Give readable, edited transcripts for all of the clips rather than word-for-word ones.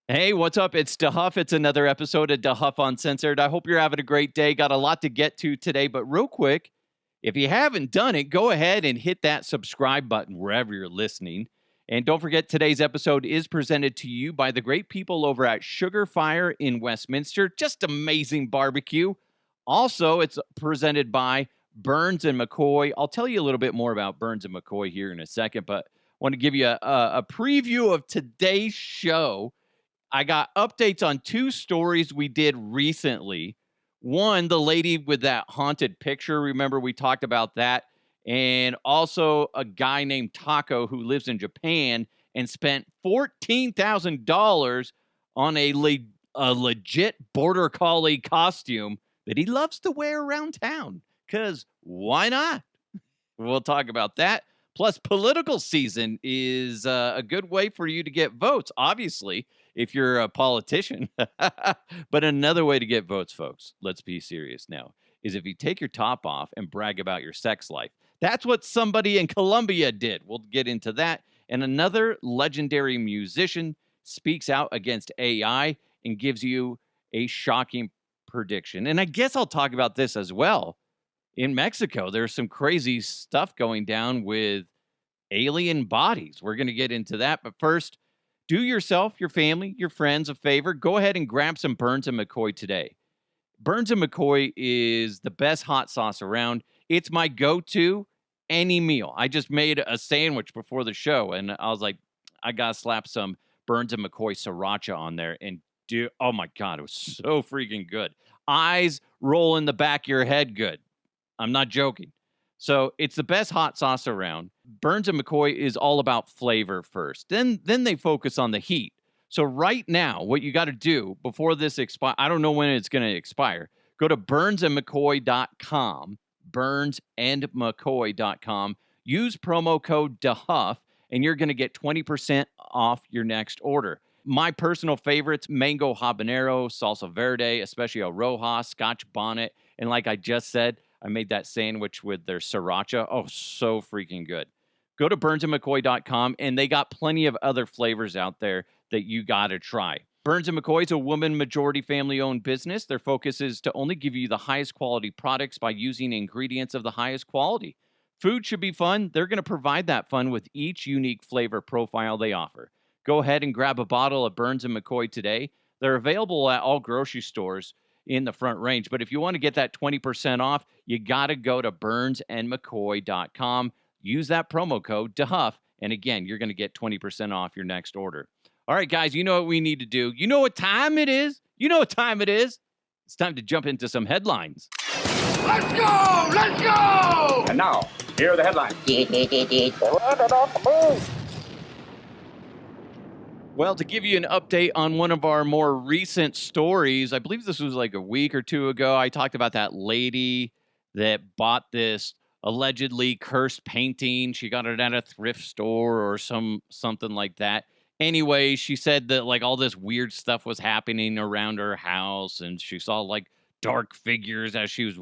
Hey, what's up? It's Huff. It's another episode of Huff Uncensored. I hope you're having a great day. Got a lot to get to today, but real quick, if you haven't done it, go ahead and hit that subscribe button wherever you're listening. And don't forget, today's episode is presented to you by the great people over at Sugar Fire in Westminster. Just amazing barbecue. Also, it's presented by Burns and McCoy. I'll tell you a little bit more about Burns and McCoy here in a second, but I want to give you a preview of today's show. I got updates on two stories we did recently. One, the lady with that haunted picture. Remember, we talked about that. And also a guy named Taco who lives in Japan and spent $14,000 on a legit border collie costume that he loves to wear around town. Because why not? We'll talk about that. Plus, political season is a good way for you to get votes, obviously, if you're a politician. But another way to get votes, folks, let's be serious now, is if you take your top off and brag about your sex life. That's what somebody in Colombia did. We'll get into that. And another legendary musician speaks out against AI and gives you a shocking prediction. And I guess I'll talk about this as well. In Mexico, there's some crazy stuff going down with alien bodies. We're going to get into that. But first, do yourself, your family, your friends a favor. Go ahead and grab some Burns and McCoy today. Burns and McCoy is the best hot sauce around. It's my go-to any meal. I just made a sandwich before the show, and I was like, I got to slap some Burns and McCoy sriracha on there. And dude, oh my God, it was so freaking good. Eyes roll in the back of your head good. I'm not joking. So it's the best hot sauce around. Burns and McCoy is all about flavor first. Then they focus on the heat. So right now, what you got to do before this expire, I don't know when it's going to expire. Go to burnsandmccoy.com, burnsandmccoy.com. Use promo code DeHuff, and you're going to get 20% off your next order. My personal favorites, mango habanero, salsa verde, especially roja, scotch bonnet. And like I just said, I made that sandwich with their sriracha. Oh, so freaking good. Go to burnsandmccoy.com, and they got plenty of other flavors out there that you got to try. Burns & McCoy is a woman-majority family-owned business. Their focus is to only give you the highest quality products by using ingredients of the highest quality. Food should be fun. They're going to provide that fun with each unique flavor profile they offer. Go ahead and grab a bottle of Burns & McCoy today. They're available at all grocery stores in the Front Range. But if you want to get that 20% off, you got to go to burnsandmccoy.com. Use that promo code DeHuff. And again, you're going to get 20% off your next order. All right, guys, you know what we need to do. You know what time it is. You know what time it is. It's time to jump into some headlines. Let's go! Let's go! And now, here are the headlines. Well, to give you an update on one of our more recent stories, I believe this was like a week or two ago. I talked about that lady that bought this allegedly cursed painting. She got it at a thrift store or something like that. Anyway, she said that like all this weird stuff was happening around her house, and she saw like dark figures as she was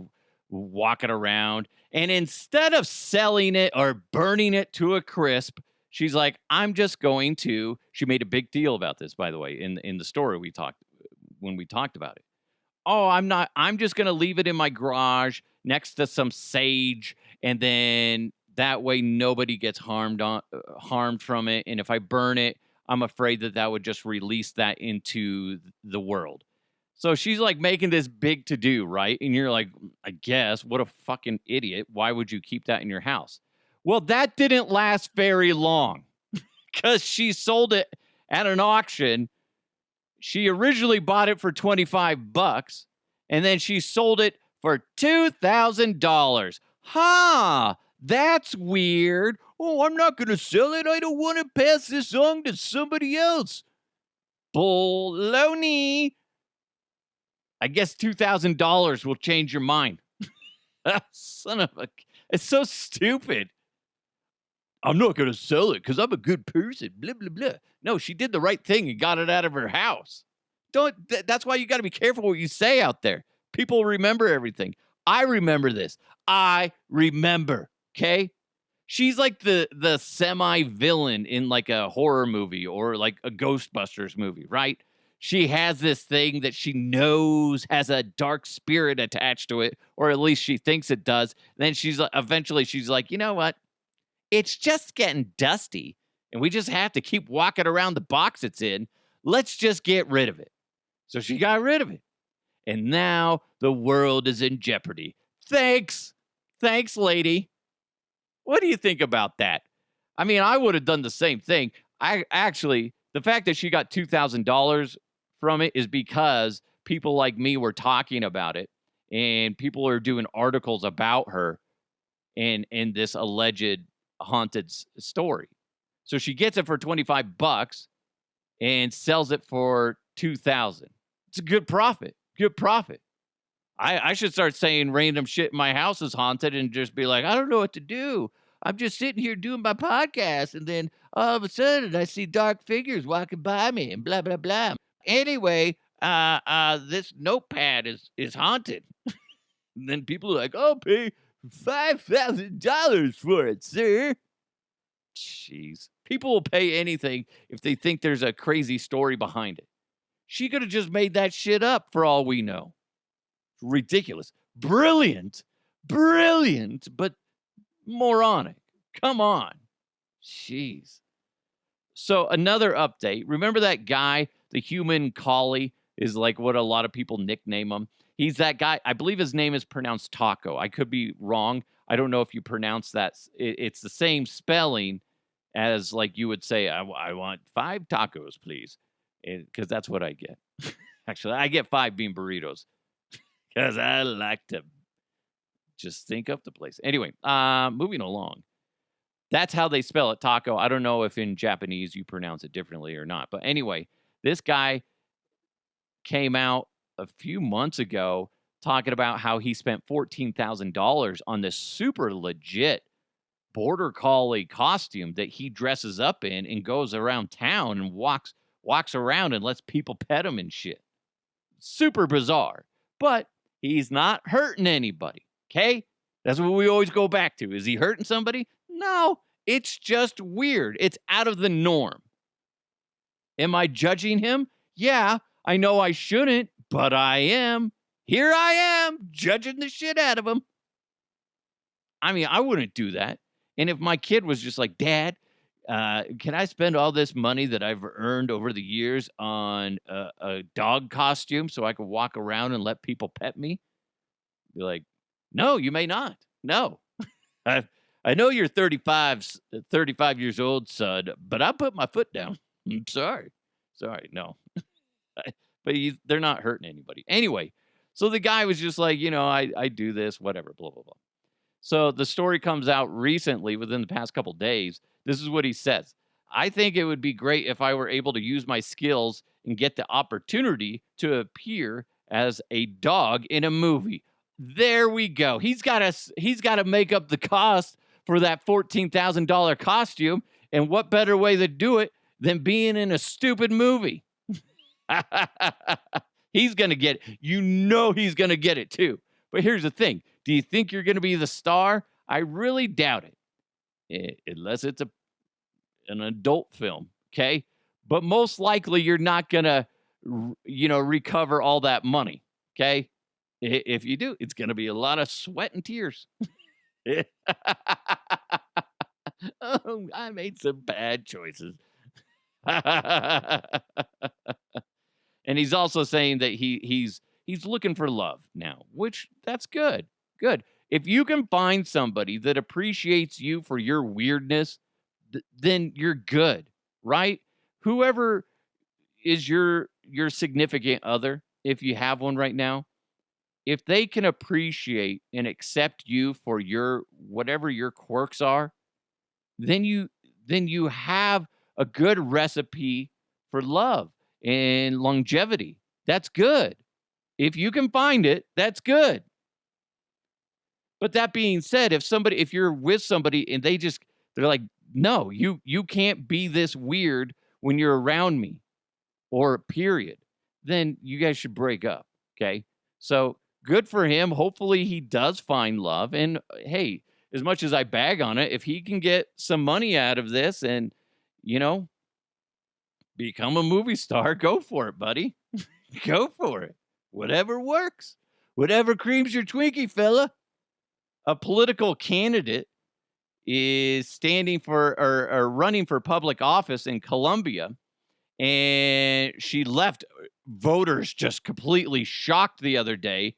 walking around. And instead of selling it or burning it to a crisp, she's like, I'm just going to. She made a big deal about this, by the way, in the story we talked about it. Oh, I'm just going to leave it in my garage next to some sage, and then that way nobody gets harmed from it. And if I burn it, I'm afraid that would just release that into the world. So she's like making this big to do, right? And you're like, I guess, what a fucking idiot. Why would you keep that in your house? Well, that didn't last very long because she sold it at an auction. She originally bought it for $25, and then she sold it for $2,000. That's weird. Oh, I'm not going to sell it. I don't want to pass this on to somebody else. Baloney. I guess $2,000 will change your mind. Son of a... It's so stupid. I'm not going to sell it because I'm a good person, blah, blah, blah. No, she did the right thing and got it out of her house. That's why you got to be careful what you say out there. People remember everything. I remember this. I remember, okay? She's like the semi-villain in like a horror movie or like a Ghostbusters movie, right? she has this thing that she knows has a dark spirit attached to it, or at least she thinks it does. Then eventually she's like, you know what? It's just getting dusty, and we just have to keep walking around the box it's in. Let's just get rid of it. So she got rid of it. And now the world is in jeopardy. Thanks. Thanks, lady. What do you think about that? I mean, I would have done the same thing. The fact that she got $2,000 from it is because people like me were talking about it, and people are doing articles about her and this alleged haunted story. So she gets it for $25 and sells it for 2,000. It's a good profit. Good profit. I should start saying random shit in my house is haunted and just be like, I don't know what to do. I'm just sitting here doing my podcast, and then all of a sudden I see dark figures walking by me and blah blah blah. Anyway, this notepad is haunted. And then people are like, I'll pay $5,000 for it, sir. Jeez. People will pay anything if they think there's a crazy story behind it. She could have just made that shit up for all we know. Ridiculous. Brilliant, but moronic. Come on. Jeez. So another update. Remember that guy, the human collie, is like what a lot of people nickname him. He's that guy. I believe his name is pronounced Taco. I could be wrong. I don't know if you pronounce that. It's the same spelling as like you would say, I want 5 tacos, please. Because that's what I get. Actually, I get 5 bean burritos. Because I like to just think up the place. Anyway, moving along. That's how they spell it, taco. I don't know if in Japanese you pronounce it differently or not. But anyway, this guy came out a few months ago talking about how he spent $14,000 on this super legit border collie costume that he dresses up in and goes around town and walks around and lets people pet him and shit. Super bizarre. But he's not hurting anybody. Okay? That's what we always go back to. Is he hurting somebody? No. It's just weird. It's out of the norm. Am I judging him? Yeah. I know I shouldn't, but I am. Here I am, judging the shit out of him. I mean, I wouldn't do that. And if my kid was just like, Dad, can I spend all this money that I've earned over the years on a dog costume so I can walk around and let people pet me? Be like, no, you may not. No. I know you're 35 years old, son, but I put my foot down. I'm sorry. Sorry, no. But they're not hurting anybody. Anyway, so the guy was just like, I do this, whatever, blah, blah, blah. So the story comes out recently within the past couple days. This is what he says. I think it would be great if I were able to use my skills and get the opportunity to appear as a dog in a movie. There we go. He's got to make up the cost for that $14,000 costume. And what better way to do it than being in a stupid movie? He's going to get it. He's going to get it too. But here's the thing. Do you think you're going to be the star? I really doubt it. Unless it's an adult film, okay? But most likely you're not going to, recover all that money, okay? If you do, it's going to be a lot of sweat and tears. Oh, I made some bad choices. And he's also saying that he's looking for love now, which that's good. Good. If you can find somebody that appreciates you for your weirdness, then you're good, right? Whoever is your significant other, if you have one right now, if they can appreciate and accept you for your whatever your quirks are, then you have a good recipe for love and longevity. That's good. If you can find it, that's good. But that being said, if you're with somebody and they're like, no, you can't be this weird when you're around me, or period, then you guys should break up. Okay. So good for him. Hopefully he does find love. And hey, as much as I bag on it, if he can get some money out of this and, Become a movie star. Go for it, buddy. Go for it. Whatever works. Whatever creams your Twinkie, fella. A political candidate is standing for or running for public office in Colombia, and she left voters just completely shocked the other day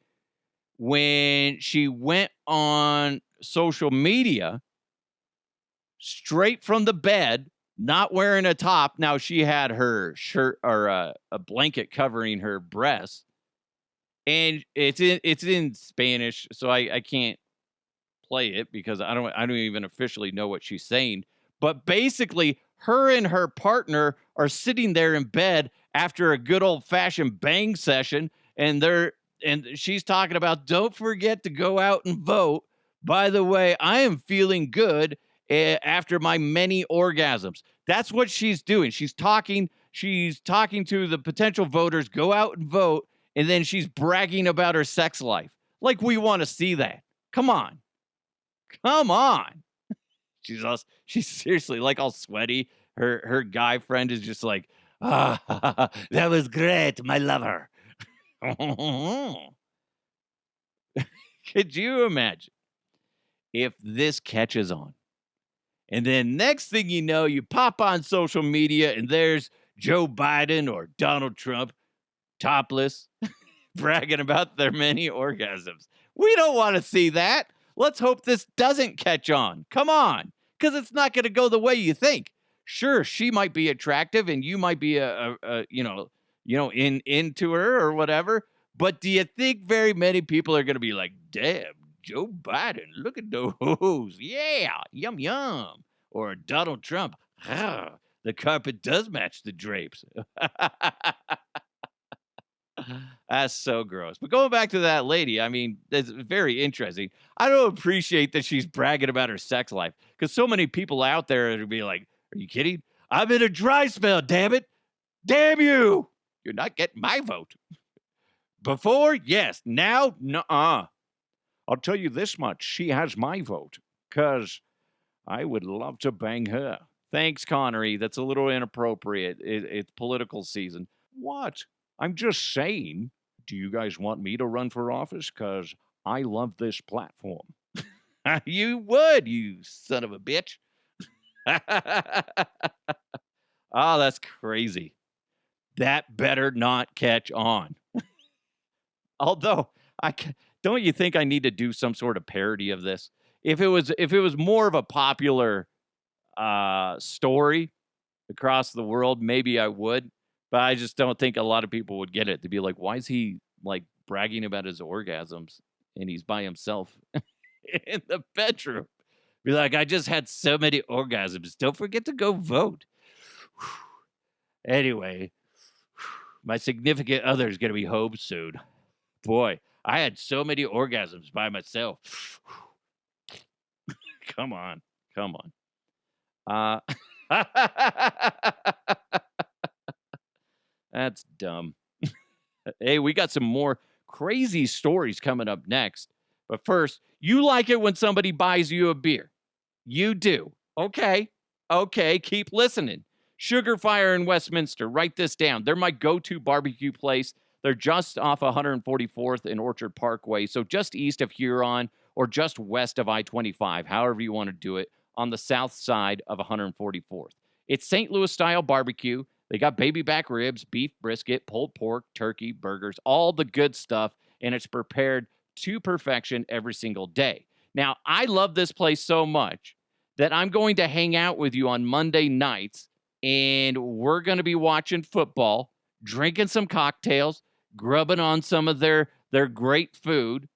when she went on social media straight from the bed, not wearing a top. Now she had her shirt or a blanket covering her breasts, and it's in Spanish, so I can't play it because I don't even officially know what she's saying. But basically, her and her partner are sitting there in bed after a good old fashioned bang session, and she's talking about don't forget to go out and vote. By the way, I am feeling good after my many orgasms. That's what she's doing. She's talking. She's talking to the potential voters. Go out and vote, and then she's bragging about her sex life. Like we want to see that. Come on. Come on. She's seriously like all sweaty. Her guy friend is just like, that was great, my lover. Could you imagine if this catches on? And then next thing you know, you pop on social media and there's Joe Biden or Donald Trump topless bragging about their many orgasms. We don't want to see that. Let's hope this doesn't catch on. Come on, because it's not going to go the way you think. Sure, she might be attractive, and you might be into her or whatever. But do you think very many people are going to be like, "Damn, Joe Biden, look at those, yeah, yum yum," or Donald Trump, the carpet does match the drapes. That's so gross. But going back to that lady, I mean, it's very interesting. I don't appreciate that she's bragging about her sex life because so many people out there would be like, "Are you kidding? I'm in a dry spell, damn it. Damn you. You're not getting my vote." Before, yes. Now, nuh-uh. I'll tell you this much. She has my vote because I would love to bang her. Thanks, Connery. That's a little inappropriate. It's political season. What? I'm just saying. Do you guys want me to run for office? Because I love this platform. You would, you son of a bitch. Oh, that's crazy. That better not catch on. Although, don't you think I need to do some sort of parody of this? If it was more of a popular story across the world, maybe I would. But I just don't think a lot of people would get it. To be like, why is he like bragging about his orgasms and he's by himself in the bedroom? Be like, I just had so many orgasms. Don't forget to go vote. Anyway, my significant other is going to be home soon. Boy, I had so many orgasms by myself. Come on. Come on. That's dumb. Hey, we got some more crazy stories coming up next. But first, you like it when somebody buys you a beer. You do. Okay. Okay. Keep listening. Sugar Fire in Westminster. Write this down. They're my go-to barbecue place. They're just off 144th and Orchard Parkway, so just east of Huron or just west of I-25, however you want to do it, on the south side of 144th. It's St. Louis-style barbecue. They got baby back ribs, beef brisket, pulled pork, turkey, burgers, all the good stuff, and it's prepared to perfection every single day. Now, I love this place so much that I'm going to hang out with you on Monday nights, and we're going to be watching football, drinking some cocktails, grubbing on some of their great food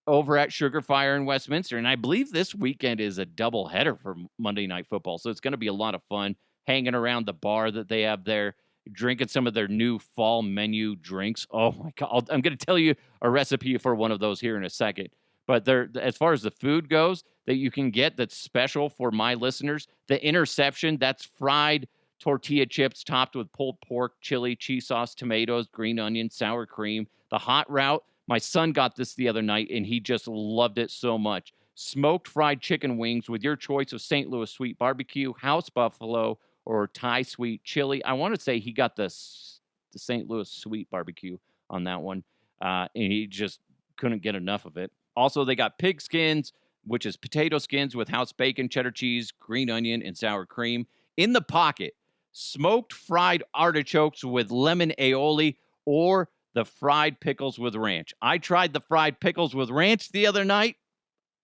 over at Sugar Fire in Westminster. And I believe this weekend is a double header for Monday Night Football. So it's going to be a lot of fun hanging around the bar that they have there, drinking some of their new fall menu drinks. Oh my God. I'm going to tell you a recipe for one of those here in a second. But as far as the food goes that you can get that's special for my listeners, the Interception, that's fried tortilla chips topped with pulled pork, chili, cheese sauce, tomatoes, green onion, sour cream. The hot route, my son got this the other night, and he just loved it so much. Smoked fried chicken wings with your choice of St. Louis sweet barbecue, house buffalo, or Thai sweet chili. I want to say he got the St. Louis sweet barbecue on that one, and he just couldn't get enough of it. Also, they got pig skins, which is potato skins with house bacon, cheddar cheese, green onion, and sour cream. In the pocket, smoked fried artichokes with lemon aioli or the fried pickles with ranch. I tried the fried pickles with ranch the other night.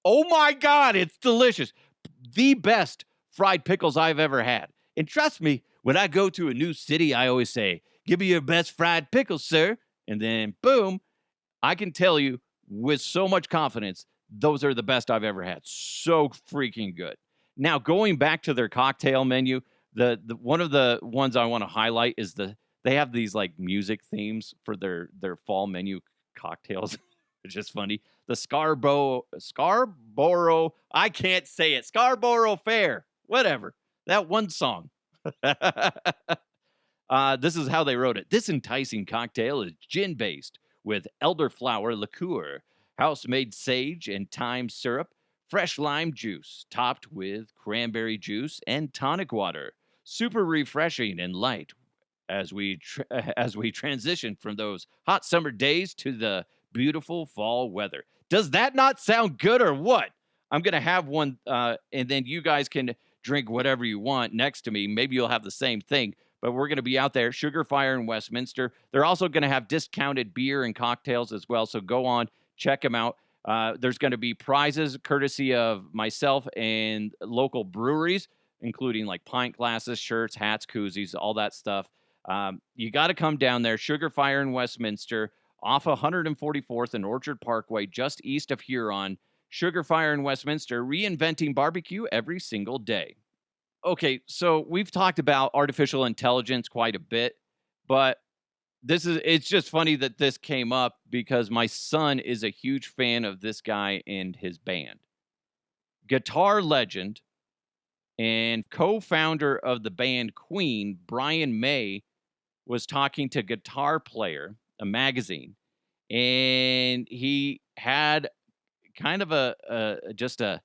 Oh my God, it's delicious. The best fried pickles I've ever had. And trust me, when I go to a new city, I always say, "Give me your best fried pickles, sir." And then, boom, I can tell you with so much confidence, those are the best I've ever had. So freaking good. Now, going back to their cocktail menu, the one of the ones I want to highlight is they have these like music themes for their fall menu cocktails. It's just funny. The Scarborough, I can't say it. Scarborough Fair, whatever. That one song. This is how they wrote it. This enticing cocktail is gin based with elderflower liqueur, house made sage and thyme syrup, fresh lime juice, topped with cranberry juice and tonic water. Super refreshing and light as as we transition from those hot summer days to the beautiful fall weather. Does that not sound good or what? I'm gonna have one, and then you guys can drink whatever you want next to me. Maybe you'll have the same thing. But we're going to be out there, Sugar Fire in Westminster. They're also going to have discounted beer and cocktails as well. So go on, check them out. There's going to be prizes courtesy of myself and local breweries, including like pint glasses, shirts, hats, koozies, all that stuff. You got to come down there, Sugar Fire in Westminster, off 144th and Orchard Parkway, just east of Huron. Sugar Fire in Westminster, reinventing barbecue every single day. Okay, so we've talked about artificial intelligence quite a bit, but it's just funny that this came up because my son is a huge fan of this guy and his band. Guitar legend and co-founder of the band Queen, Brian May, was talking to Guitar Player, a magazine, and he had kind of just a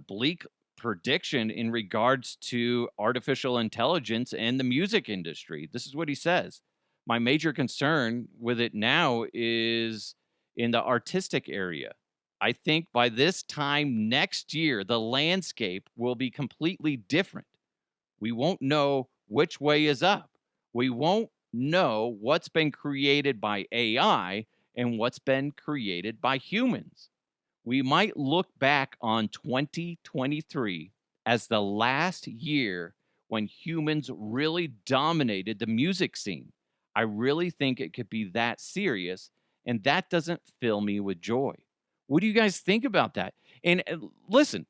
bleak prediction in regards to artificial intelligence and the music industry. This is what he says. My major concern with it now is in the artistic area. I think by this time next year, the landscape will be completely different. We won't know which way is up. We won't know what's been created by AI and what's been created by humans. We might look back on 2023 as the last year when humans really dominated the music scene. I really think it could be that serious, and that doesn't fill me with joy. What do you guys think about that? And listen,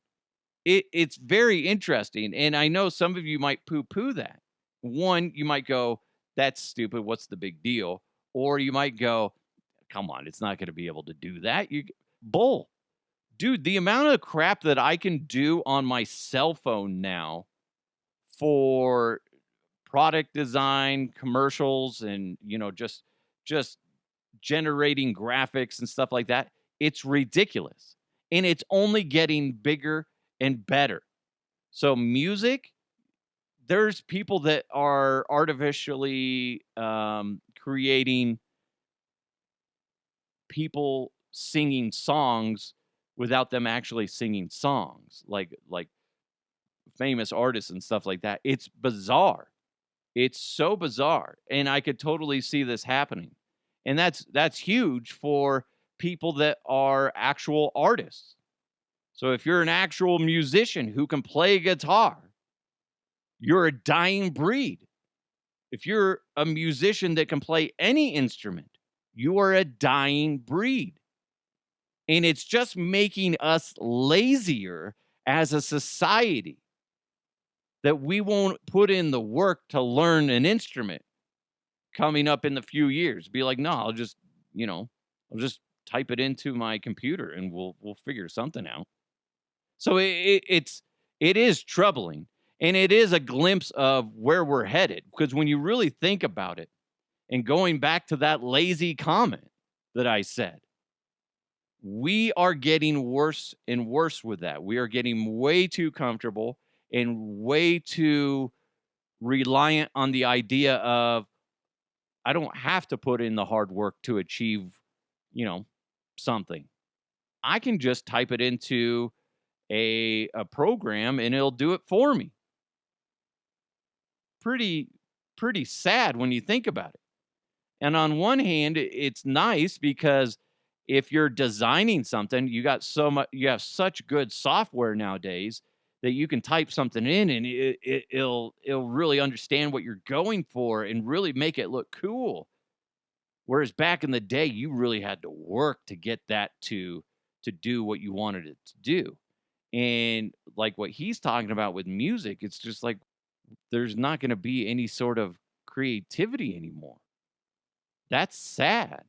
it's very interesting, and I know some of you might poo poo that. One, you might go, "That's stupid. What's the big deal?" Or you might go, "Come on, it's not going to be able to do that." Bull. Dude, the amount of crap that I can do on my cell phone now for product design, commercials, and just generating graphics and stuff like that, it's ridiculous. And it's only getting bigger and better. So music, there's people that are artificially creating people singing songs without them actually singing songs, like famous artists and stuff like that. It's bizarre. It's so bizarre, and I could totally see this happening. And that's huge for people that are actual artists. So if you're an actual musician who can play guitar, you're a dying breed. If you're a musician that can play any instrument, you are a dying breed. And it's just making us lazier as a society that we won't put in the work to learn an instrument coming up in the few years. Be like, no, I'll just type it into my computer and we'll figure something out. So it is troubling, and it is a glimpse of where we're headed. Because when you really think about it, and going back to that lazy comment that I said, we are getting worse and worse with that. We are getting way too comfortable and way too reliant on the idea of I don't have to put in the hard work to achieve, you know, something. I can just type it into a program and it'll do it for me. Pretty pretty sad when you think about it. And on one hand, it's nice because if you're designing something, you have such good software nowadays that you can type something in and it'll really understand what you're going for and really make it look cool. Whereas back in the day, you really had to work to get that to do what you wanted it to do. And like what he's talking about with music, it's just like there's not going to be any sort of creativity anymore. That's sad.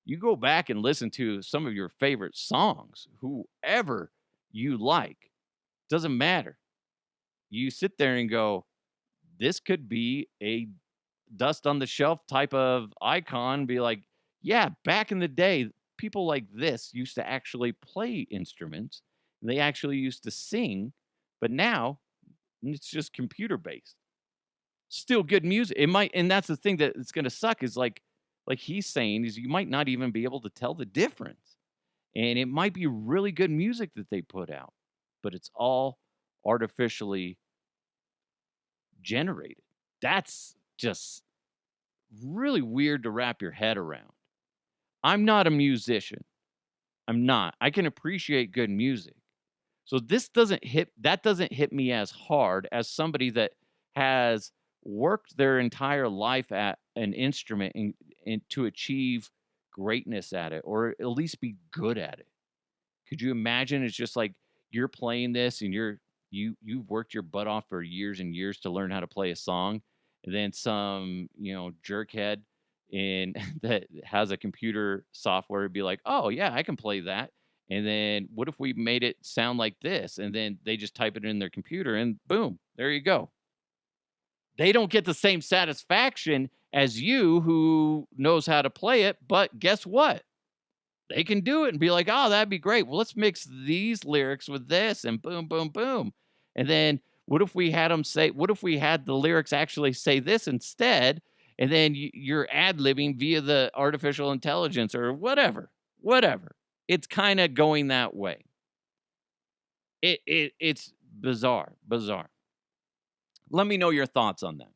You go back and listen to some of your favorite songs, whoever you like, doesn't matter. You sit there and go, this could be a dust on the shelf type of icon, be like, yeah, back in the day, people like this used to actually play instruments. They actually used to sing, but now it's just computer based. Still good music. It might, and that's the thing that it's going to suck is like he's saying, is you might not even be able to tell the difference. And it might be really good music that they put out, but it's all artificially generated. That's just really weird to wrap your head around. I'm not a musician. I'm not. I can appreciate good music. So that doesn't hit me as hard as somebody that has worked their entire life at an instrument and to achieve greatness at it or at least be good at it. Could you imagine it's just like you're playing this and you've worked your butt off for years and years to learn how to play a song, and then some, jerkhead in that has a computer software be like, "Oh, yeah, I can play that." And then what if we made it sound like this? And then they just type it in their computer and boom, there you go. They don't get the same satisfaction as you who knows how to play it, but guess what? They can do it and be like, "Oh, that'd be great. Well, let's mix these lyrics with this and boom, boom, boom." And then what if we had the lyrics actually say this instead? And then you're ad libbing via the artificial intelligence or whatever, whatever. It's kind of going that way. It's bizarre, bizarre. Let me know your thoughts on that.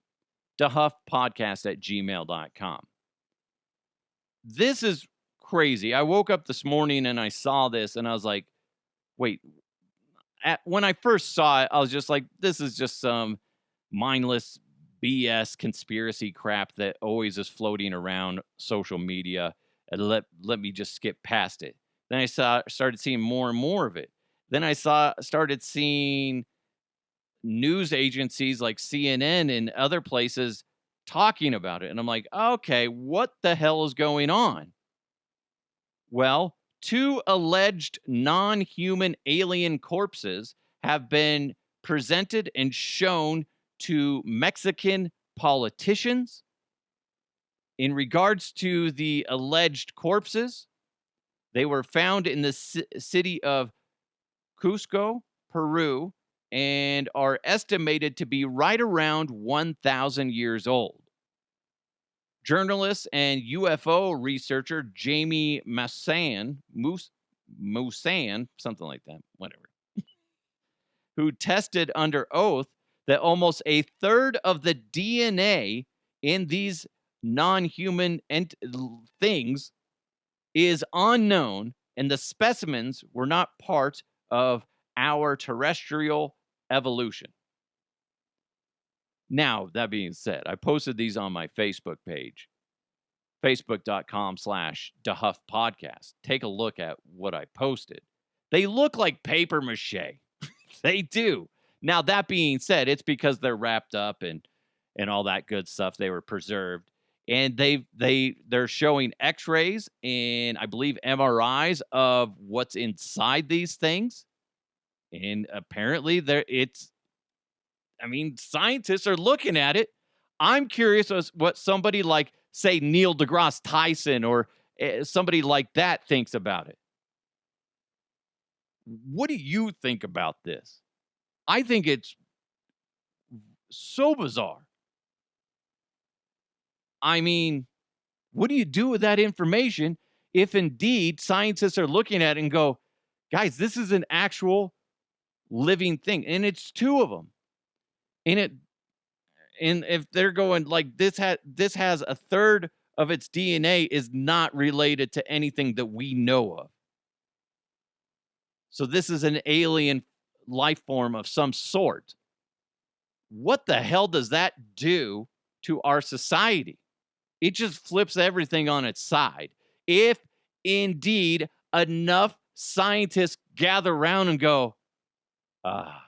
DeHuffPodcast@gmail.com. This is crazy. I woke up this morning and I saw this and I was like, wait, when I first saw it, I was just like, this is just some mindless BS conspiracy crap that always is floating around social media. And let me just skip past it. Then started seeing more and more of it. Then started seeing news agencies like CNN and other places talking about it. And I'm like, okay, what the hell is going on? Well, two alleged non human alien corpses have been presented and shown to Mexican politicians. In regards to the alleged corpses, they were found in the city of Cusco, Peru, and are estimated to be right around 1,000 years old. Journalist and UFO researcher Jamie Musan, something like that, whatever, who tested under oath that almost a third of the DNA in these non-human things is unknown, and the specimens were not part of our terrestrial evolution. Now, that being said, I posted these on my Facebook page, facebook.com/DeHuff Podcast. Take a look at what I posted. They look like paper mache. They do. Now, that being said, it's because they're wrapped up and all that good stuff. They were preserved. And they're showing x-rays and I believe MRIs of what's inside these things. And apparently scientists are looking at it. I'm curious as what somebody like, say, Neil deGrasse Tyson or somebody like that thinks about it. What do you think about this? I think it's so bizarre. I mean, what do you do with that information if indeed scientists are looking at it and go, guys, this is an actual living thing, and it's two of them, and it and if they're going like this has a third of its DNA is not related to anything that we know of. So this is an alien life form of some sort. What the hell does that do to our society? It just flips everything on its side. If indeed enough scientists gather around and go, ah,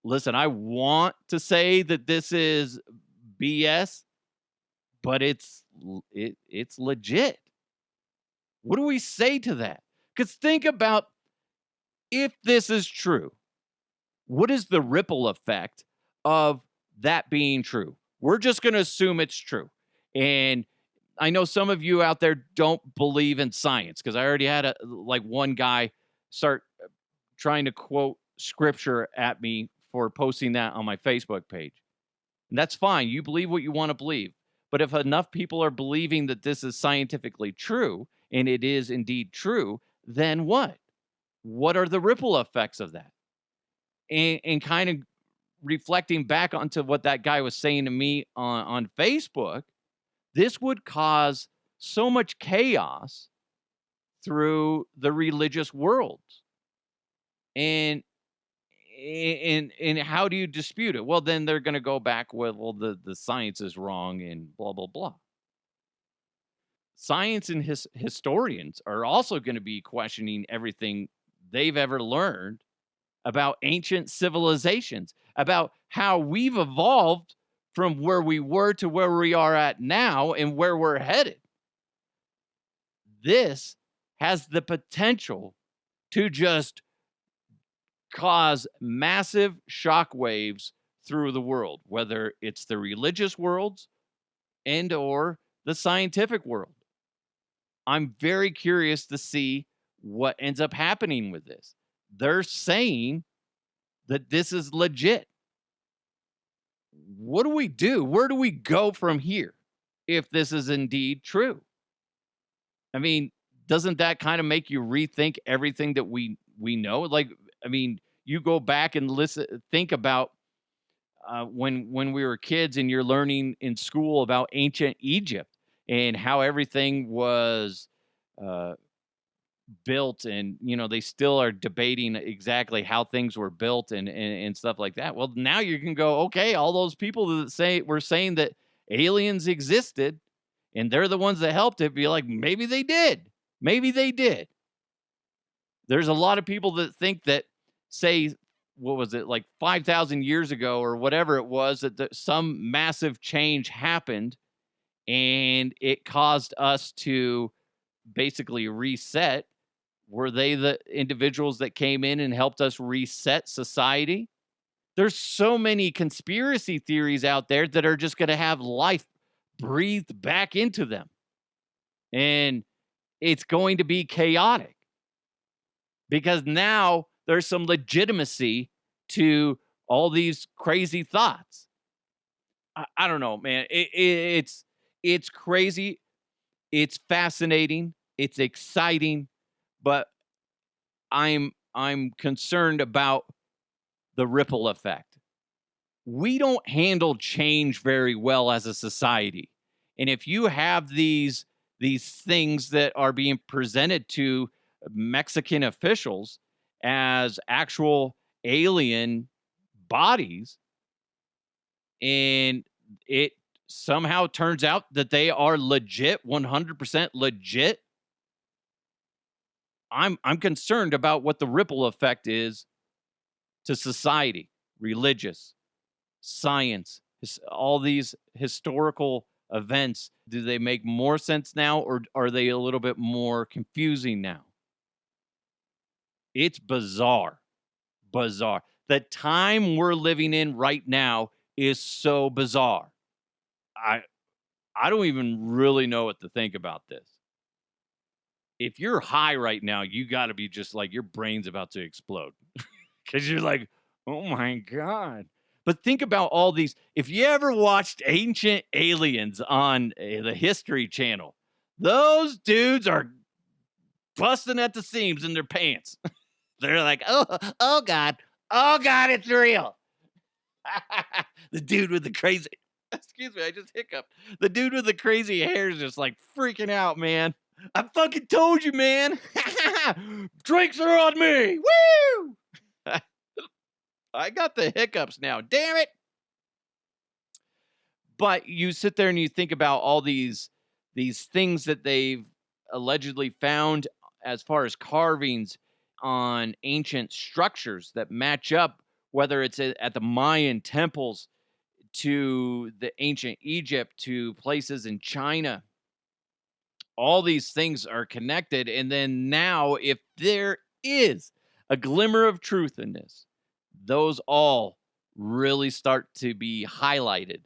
listen, I want to say that this is BS, but it's legit. What do we say to that? Because think about if this is true, what is the ripple effect of that being true? We're just going to assume it's true. And I know some of you out there don't believe in science because I already had one guy start trying to quote scripture at me for posting that on my Facebook page. And that's fine. You believe what you want to believe. But if enough people are believing that this is scientifically true and it is indeed true, then what? What are the ripple effects of that? And kind of reflecting back onto what that guy was saying to me on Facebook, this would cause so much chaos through the religious worlds. And and how do you dispute it? Well, then they're going to go back with, well, the science is wrong and blah blah blah. Science and historians are also going to be questioning everything they've ever learned about ancient civilizations, about how we've evolved from where we were to where we are at now and where we're headed. This has the potential to just cause massive shockwaves through the world, whether it's the religious worlds and or the scientific world. I'm very curious to see what ends up happening with this. They're saying that this is legit. What do we do? Where do we go from here if this is indeed true? I mean, doesn't that kind of make you rethink everything that we know? Like, I mean, you go back and think about when we were kids, and you're learning in school about ancient Egypt and how everything was uh, built, and they still are debating exactly how things were built and stuff like that. Well, now you can go, okay, all those people that were saying that aliens existed and they're the ones that helped it, be like, maybe they did, maybe they did. There's a lot of people that think that, say, what was it, like 5,000 years ago or whatever it was, that some massive change happened and it caused us to basically reset. Were they the individuals that came in and helped us reset society? There's so many conspiracy theories out there that are just going to have life breathed back into them. And it's going to be chaotic because now there's some legitimacy to all these crazy thoughts. I don't know, man. It's crazy. It's fascinating. It's exciting, but I'm concerned about the ripple effect. We don't handle change very well as a society. And if you have these things that are being presented to Mexican officials as actual alien bodies, and it somehow turns out that they are legit, 100% legit, I'm concerned about what the ripple effect is to society, religious, science, all these historical events. Do they make more sense now, or are they a little bit more confusing now? It's bizarre. Bizarre. The time we're living in right now is so bizarre. I I don't even really know what to think about this. If you're high right now, you got to be just like your brain's about to explode because you're like, oh my God. But think about all these. If you ever watched Ancient Aliens on the History Channel, those dudes are busting at the seams in their pants. They're like, oh God, it's real. The dude with the crazy, excuse me, I just hiccuped. The dude with the crazy hair is just like freaking out, man. I fucking told you, man. Drinks are on me. Woo! I got the hiccups now. Damn it. But you sit there and you think about all these things that they've allegedly found as far as carvings on ancient structures that match up, whether it's at the Mayan temples to the ancient Egypt to places in China. All these things are connected. And then now, if there is a glimmer of truth in this, those all really start to be highlighted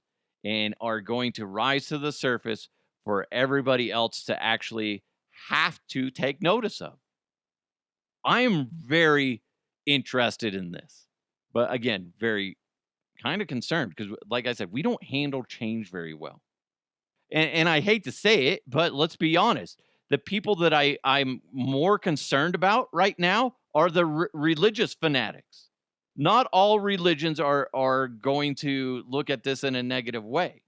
and are going to rise to the surface for everybody else to actually have to take notice of. I am very interested in this, but again, very kind of concerned because, like I said, we don't handle change very well. And I hate to say it, but let's be honest. The people that I'm more concerned about right now are the religious fanatics. Not all religions are going to look at this in a negative way,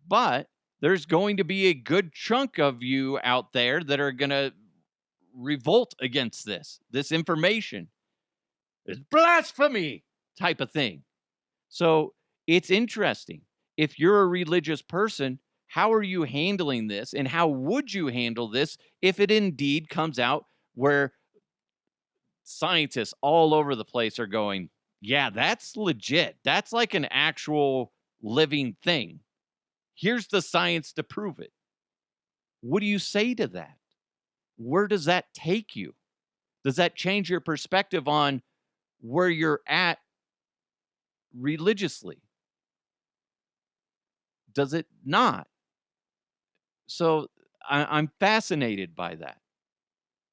but there's going to be a good chunk of you out there that are going to revolt against this information. It's blasphemy type of thing. So it's interesting. If you're a religious person, how are you handling this? And how would you handle this if it indeed comes out where scientists all over the place are going, yeah, that's legit. That's like an actual living thing. Here's the science to prove it. What do you say to that? Where does that take you? Does that change your perspective on where you're at religiously? Does it not? So I'm fascinated by that.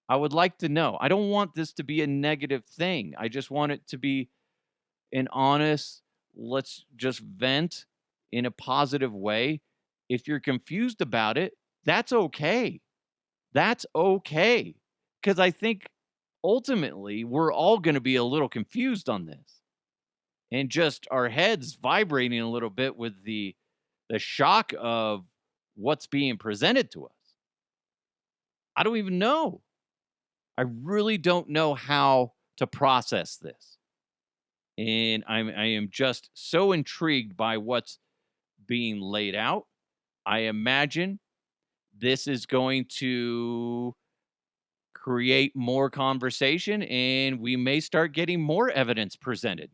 I would like to know. I don't want this to be a negative thing. I just want it to be an honest, let's just vent in a positive way. If you're confused about it, that's okay. That's okay. Because I think ultimately we're all going to be a little confused on this and just our heads vibrating a little bit with the shock of what's being presented to us. I don't even know. I really don't know how to process this. And I am just so intrigued by what's being laid out. I imagine this is going to create more conversation and we may start getting more evidence presented.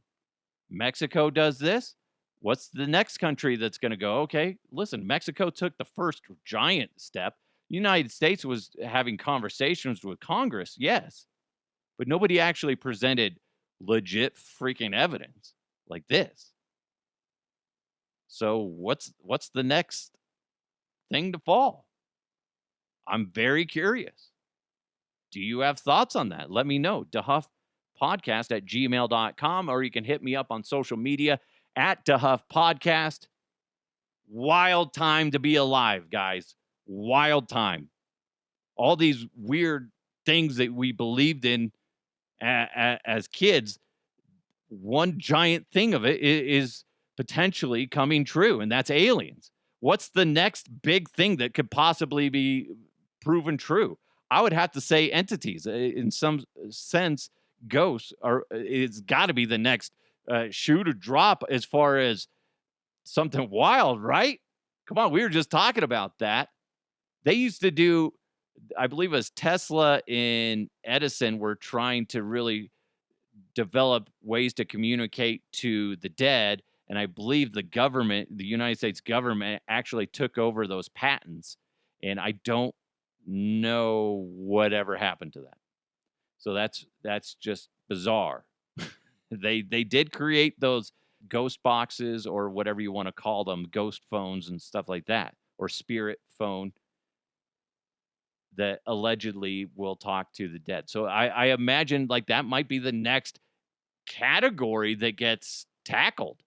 Mexico does this. What's the next country that's going to go? Okay, listen, Mexico took the first giant step. United States was having conversations with Congress, yes, but nobody actually presented legit freaking evidence like this. So what's the next thing to fall? I'm very curious. Do you have thoughts on that? Let me know. DeHuffPodcast at gmail.com, or you can hit me up on social media at DeHuffPodcast. Wild time to be alive, guys. Wild time. All these weird things that we believed in as kids, one giant thing of it is potentially coming true, and that's aliens. What's the next big thing that could possibly be proven true? I would have to say entities. In some sense, ghosts are. It's got to be the next shoe to drop as far as something wild, right? Come on, we were just talking about that. They used to do, I believe it was Tesla and Edison were trying to really develop ways to communicate to the dead. And I believe the government, the United States government, actually took over those patents. And I don't know whatever happened to that. So that's just bizarre. They did create those ghost boxes or whatever you want to call them, ghost phones and stuff like that, or spirit phone that allegedly will talk to the dead. So I imagine like that might be the next category that gets tackled.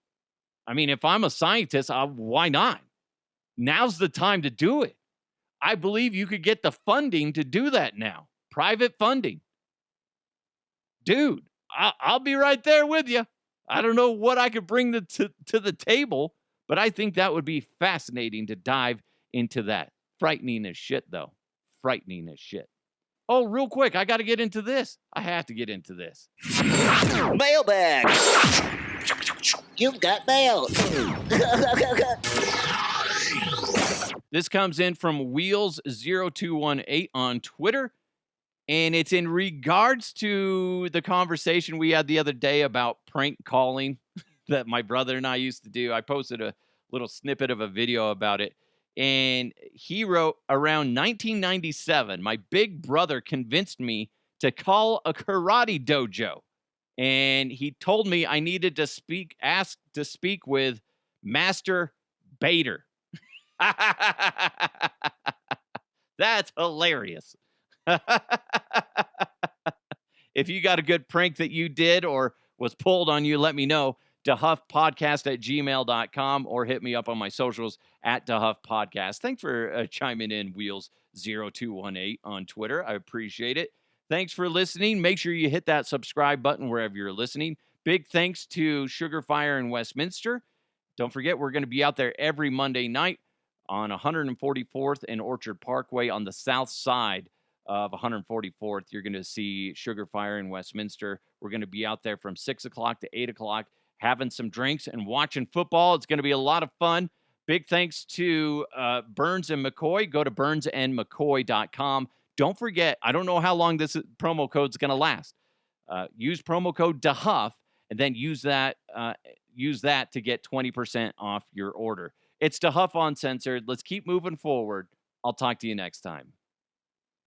I mean, if I'm a scientist, why not? Now's the time to do it. I believe you could get the funding to do that now. Private funding. Dude, I'll be right there with you. I don't know what I could bring to the table, but I think that would be fascinating to dive into that. Frightening as shit, though. Frightening as shit. Oh, real quick, I got to get into this. I have to get into this. Mailbag. You've got mail. This comes in from Wheels0218 on Twitter, and it's in regards to the conversation we had the other day about prank calling that my brother and I used to do. I posted a little snippet of a video about it, and he wrote, around 1997, my big brother convinced me to call a karate dojo, and he told me I needed to ask to speak with Master Bader. That's hilarious. If you got a good prank that you did or was pulled on you, let me know. DeHuffPodcast@gmail.com or hit me up on my socials at DeHuffPodcast. Thanks for chiming in, Wheels0218 on Twitter. I appreciate it. Thanks for listening. Make sure you hit that subscribe button wherever you're listening. Big thanks to Sugar Fire in Westminster. Don't forget, we're going to be out there every Monday night on 144th and Orchard Parkway on the south side of 144th. You're going to see Sugar Fire in Westminster. We're going to be out there from 6 o'clock to 8 o'clock having some drinks and watching football. It's going to be a lot of fun. Big thanks to Burns and McCoy. Go to burnsandmccoy.com. Don't forget, I don't know how long this promo code is going to last. Use promo code DeHuff and then use that to get 20% off your order. It's DeHuff Uncensored. Let's keep moving forward. I'll talk to you next time.